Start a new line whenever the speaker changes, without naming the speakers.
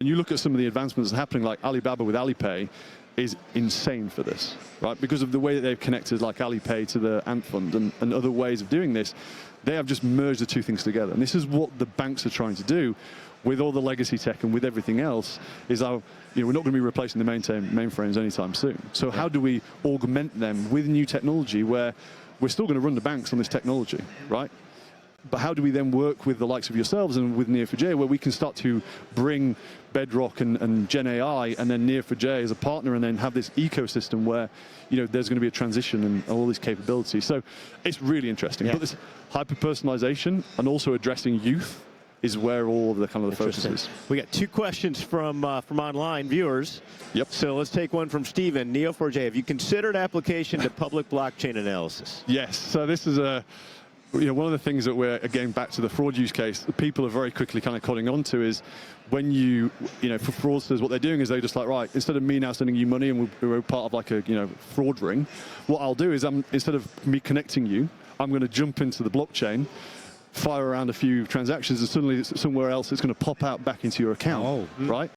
And you look at some of the advancements happening, like Alibaba with Alipay, is insane for this, right? Because of the way that they've connected like Alipay to the Ant Fund and other ways of doing this, they have just merged the two things together. And this is what the banks are trying to do with all the legacy tech and with everything else, is we're not going to be replacing the mainframes anytime soon. So how do we augment them with new technology where we're still going to run the banks on this technology, right? But how do we then work with the likes of yourselves and with Neo4j, where we can start to bring Bedrock and Gen AI and then Neo4j as a partner, and then have this ecosystem where there's going to be a transition and all these capabilities. So it's really interesting. Yeah. But this hyper-personalization and also addressing youth is where all of the kind of the focus is.
We got 2 questions from online viewers.
Yep.
So let's take one from Steven. Neo4j, have you considered application to public blockchain analysis?
Yes. So this is one of the things that we're, again, back to the fraud use case, people are very quickly kind of cotting on to is when for fraudsters, what they're doing is they're just like, right, instead of me now sending you money and we're part of like a, fraud ring, what I'll do is instead of me connecting you, I'm going to jump into the blockchain, fire around a few transactions, and suddenly somewhere else it's going to pop out back into your account, right?